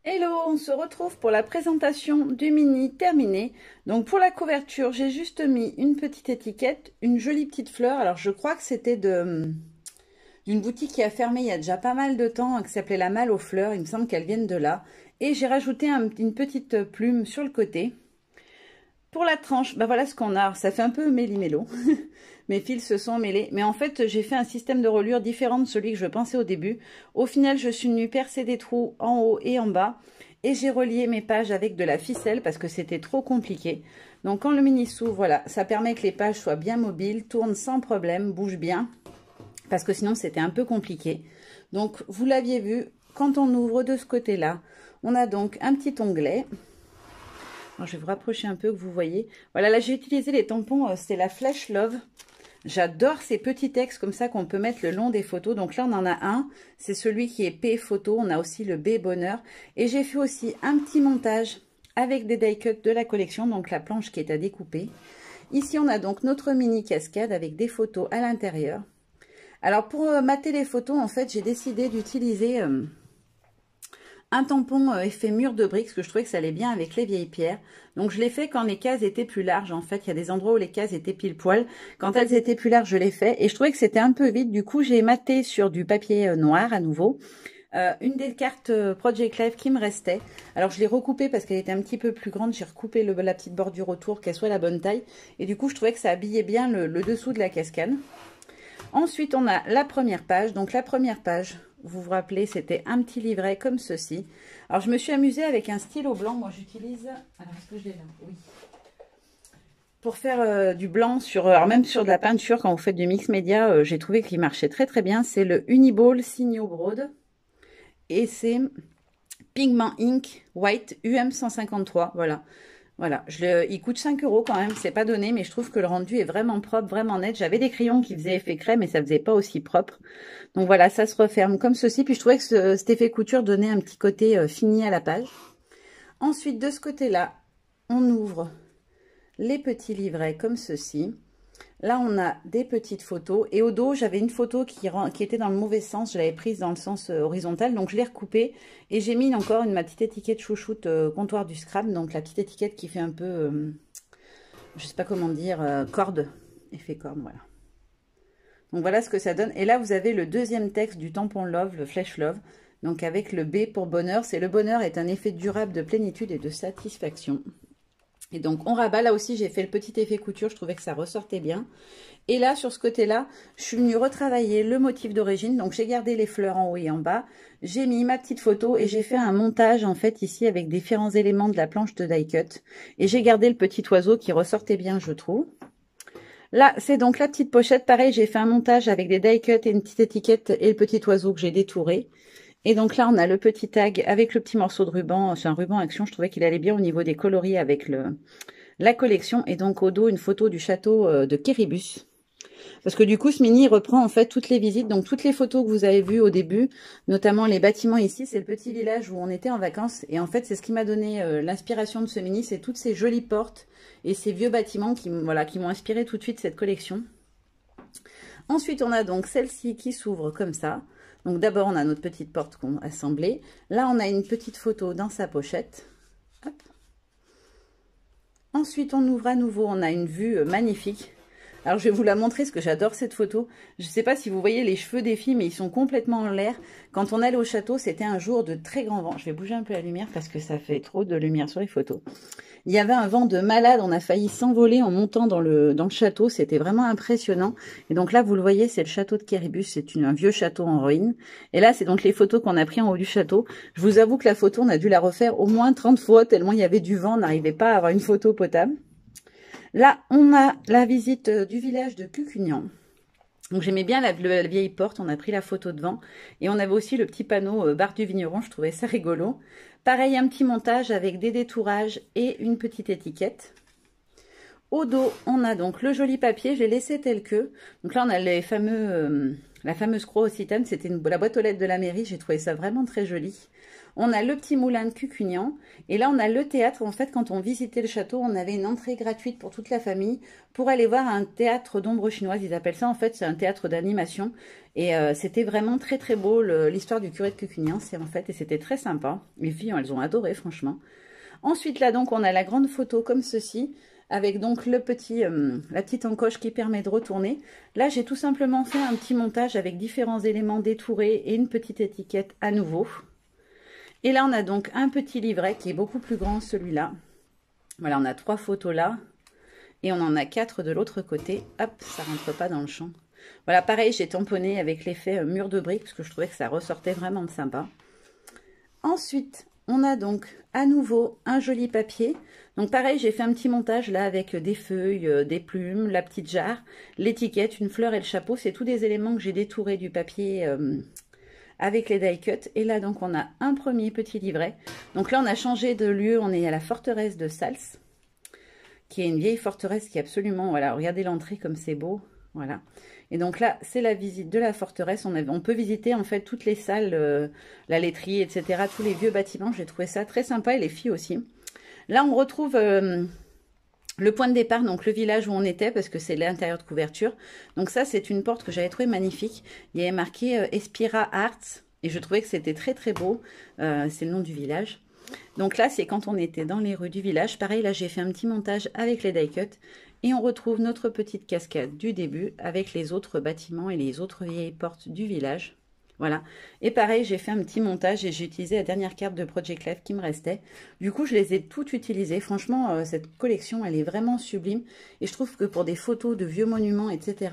Hello, on se retrouve pour la présentation du mini terminé. Donc pour la couverture, j'ai juste mis une petite étiquette, une jolie petite fleur. Alors je crois que c'était d'une boutique qui a fermé il y a déjà pas mal de temps, qui s'appelait La Malle aux Fleurs. Il me semble qu'elles viennent de là. Et j'ai rajouté une petite plume sur le côté. Pour la tranche, bah voilà ce qu'on a. Ça fait un peu méli-mélo. Mes fils se sont mêlés. Mais en fait, j'ai fait un système de reliure différent de celui que je pensais au début. Au final, je suis venue percer des trous en haut et en bas. Et j'ai relié mes pages avec de la ficelle parce que c'était trop compliqué. Donc quand le mini s'ouvre, voilà, ça permet que les pages soient bien mobiles, tournent sans problème, bougent bien. Parce que sinon, c'était un peu compliqué. Donc, vous l'aviez vu, quand on ouvre de ce côté-là, on a donc un petit onglet. Alors, je vais vous rapprocher un peu que vous voyez. Voilà, là j'ai utilisé les tampons, c'est la Flash Love. J'adore ces petits textes comme ça qu'on peut mettre le long des photos. Donc là on en a un, c'est celui qui est P photo. On a aussi le B bonheur. Et j'ai fait aussi un petit montage avec des die cuts de la collection. Donc la planche qui est à découper. Ici on a donc notre mini cascade avec des photos à l'intérieur. Alors pour mater les photos, en fait j'ai décidé d'utiliser un tampon effet mur de briques, parce que je trouvais que ça allait bien avec les vieilles pierres. Donc je l'ai fait quand les cases étaient plus larges. En fait, il y a des endroits où les cases étaient pile poil. Quand elles étaient plus larges, je l'ai fait. Et je trouvais que c'était un peu vite. Du coup, j'ai maté sur du papier noir à nouveau. Une des cartes Project Life qui me restait. Alors je l'ai recoupée parce qu'elle était un petit peu plus grande. J'ai recoupé la petite bordure autour, qu'elle soit la bonne taille. Et du coup, je trouvais que ça habillait bien le dessous de la cascade. Ensuite, on a la première page. Donc, la première page, vous vous rappelez, c'était un petit livret comme ceci. Alors, je me suis amusée avec un stylo blanc. Moi, j'utilise... Alors, est-ce que je l'ai là? Oui. Pour faire du blanc, alors même sur de la peinture, quand vous faites du mix média, j'ai trouvé qu'il marchait très très bien. C'est le Uniball Signo Broad. Et c'est Pigment Ink White UM 153. Voilà. Voilà, il coûte 5 € quand même, c'est pas donné, mais je trouve que le rendu est vraiment propre, vraiment net. J'avais des crayons qui faisaient effet crème, mais ça faisait pas aussi propre. Donc voilà, ça se referme comme ceci. Puis je trouvais que cet effet couture donnait un petit côté fini à la page. Ensuite, de ce côté-là, on ouvre les petits livrets comme ceci. Là, on a des petites photos. Et au dos, j'avais une photo qui était dans le mauvais sens. Je l'avais prise dans le sens horizontal. Donc, je l'ai recoupée. Et j'ai mis encore ma petite étiquette chouchoute comptoir du scrap. Donc, la petite étiquette qui fait un peu, je sais pas comment dire, corde. Effet corde, voilà. Donc, voilà ce que ça donne. Et là, vous avez le deuxième texte du tampon Love, le Flash Love. Donc, avec le B pour bonheur. C'est le bonheur est un effet durable de plénitude et de satisfaction. Et donc, on rabat. Là aussi, j'ai fait le petit effet couture. Je trouvais que ça ressortait bien. Et là, sur ce côté-là, je suis venue retravailler le motif d'origine. Donc, j'ai gardé les fleurs en haut et en bas. J'ai mis ma petite photo et j'ai fait un montage, en fait, ici, avec différents éléments de la planche de die cut. Et j'ai gardé le petit oiseau qui ressortait bien, je trouve. Là, c'est donc la petite pochette. Pareil, j'ai fait un montage avec des die cut et une petite étiquette et le petit oiseau que j'ai détouré. Et donc là, on a le petit tag avec le petit morceau de ruban. C'est un ruban action. Je trouvais qu'il allait bien au niveau des coloris avec la collection. Et donc, au dos, une photo du château de Kéribus. Parce que du coup, ce mini reprend en fait toutes les visites. Donc, toutes les photos que vous avez vues au début, notamment les bâtiments ici, c'est le petit village où on était en vacances. Et en fait, c'est ce qui m'a donné l'inspiration de ce mini. C'est toutes ces jolies portes et ces vieux bâtiments qui m'ont inspiré tout de suite cette collection. Ensuite, on a donc celle-ci qui s'ouvre comme ça. Donc d'abord, on a notre petite porte qu'on a assemblée. Là, on a une petite photo dans sa pochette. Hop. Ensuite, on ouvre à nouveau. On a une vue magnifique. Alors, je vais vous la montrer parce que j'adore cette photo. Je ne sais pas si vous voyez les cheveux des filles, mais ils sont complètement en l'air. Quand on allait au château, c'était un jour de très grand vent. Je vais bouger un peu la lumière parce que ça fait trop de lumière sur les photos. Il y avait un vent de malade, on a failli s'envoler en montant dans le château, c'était vraiment impressionnant. Et donc là, vous le voyez, c'est le château de Kéribus, c'est un vieux château en ruine. Et là, c'est donc les photos qu'on a prises en haut du château. Je vous avoue que la photo, on a dû la refaire au moins 30 fois, tellement il y avait du vent, on n'arrivait pas à avoir une photo potable. Là, on a la visite du village de Cucugnan. Donc j'aimais bien la vieille porte, on a pris la photo devant. Et on avait aussi le petit panneau bar du vigneron, je trouvais ça rigolo. Pareil, un petit montage avec des détourages et une petite étiquette. Au dos, on a donc le joli papier, je l'ai laissé tel que. Donc là, on a les la fameuse croix occitane, c'était la boîte aux lettres de la mairie, j'ai trouvé ça vraiment très joli. On a le petit moulin de Cucugnan. Et là, on a le théâtre. En fait, quand on visitait le château, on avait une entrée gratuite pour toute la famille pour aller voir un théâtre d'ombre chinoise. Ils appellent ça, en fait, c'est un théâtre d'animation. Et c'était vraiment très, très beau. L'histoire du curé de Cucugnan, c'est en fait, et c'était très sympa. Les filles, elles ont adoré, franchement. Ensuite, là, donc, on a la grande photo comme ceci, avec donc la petite encoche qui permet de retourner. Là, j'ai tout simplement fait un petit montage avec différents éléments détourés et une petite étiquette à nouveau. Et là, on a donc un petit livret qui est beaucoup plus grand, celui-là. Voilà, on a 3 photos là. Et on en a 4 de l'autre côté. Hop, ça rentre pas dans le champ. Voilà, pareil, j'ai tamponné avec l'effet mur de briques, parce que je trouvais que ça ressortait vraiment sympa. Ensuite, on a donc à nouveau un joli papier. Donc pareil, j'ai fait un petit montage là avec des feuilles, des plumes, la petite jarre, l'étiquette, une fleur et le chapeau. C'est tous des éléments que j'ai détourés du papier avec les die cut. Et là, donc, on a un premier petit livret. Donc là, on a changé de lieu. On est à la forteresse de Sals, qui est une vieille forteresse qui est absolument... Voilà, regardez l'entrée comme c'est beau. Voilà. Et donc là, c'est la visite de la forteresse. On peut visiter, en fait, toutes les salles, la laiterie, etc. Tous les vieux bâtiments. J'ai trouvé ça très sympa et les filles aussi. Là, on retrouve... le point de départ, donc le village où on était, parce que c'est l'intérieur de couverture. Donc ça, c'est une porte que j'avais trouvée magnifique. Il y avait marqué Espira Arts, et je trouvais que c'était très très beau. C'est le nom du village. Donc là, c'est quand on était dans les rues du village. Pareil, là, j'ai fait un petit montage avec les die cut. Et on retrouve notre petite cascade du début avec les autres bâtiments et les autres vieilles portes du village. Voilà. Et pareil, j'ai fait un petit montage et j'ai utilisé la dernière carte de Project Life qui me restait. Du coup, je les ai toutes utilisées. Franchement, cette collection, elle est vraiment sublime. Et je trouve que pour des photos de vieux monuments, etc.,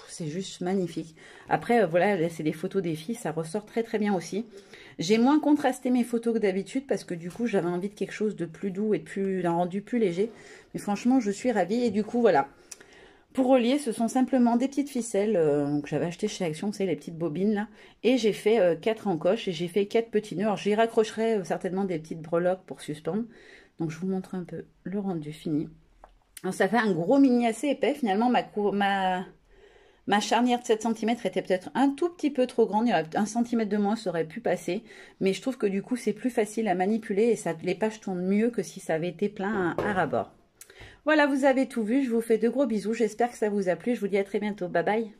c'est juste magnifique. Après, voilà, là, c'est des photos des filles. Ça ressort très, très bien aussi. J'ai moins contrasté mes photos que d'habitude parce que du coup, j'avais envie de quelque chose de plus doux et d'un rendu plus léger. Mais franchement, je suis ravie. Et du coup, voilà. Pour relier, ce sont simplement des petites ficelles que j'avais achetées chez Action, c'est les petites bobines là. Et j'ai fait 4 encoches et j'ai fait 4 petits nœuds. Alors j'y raccrocherai certainement des petites breloques pour suspendre. Donc je vous montre un peu le rendu fini. Alors ça fait un gros mini assez épais. Finalement, ma charnière de 7 cm était peut-être un tout petit peu trop grande. Il y aurait 1 cm de moins, ça aurait pu passer. Mais je trouve que du coup, c'est plus facile à manipuler et les pages tournent mieux que si ça avait été plein à ras-bord. Voilà, vous avez tout vu. Je vous fais de gros bisous. J'espère que ça vous a plu. Je vous dis à très bientôt. Bye bye.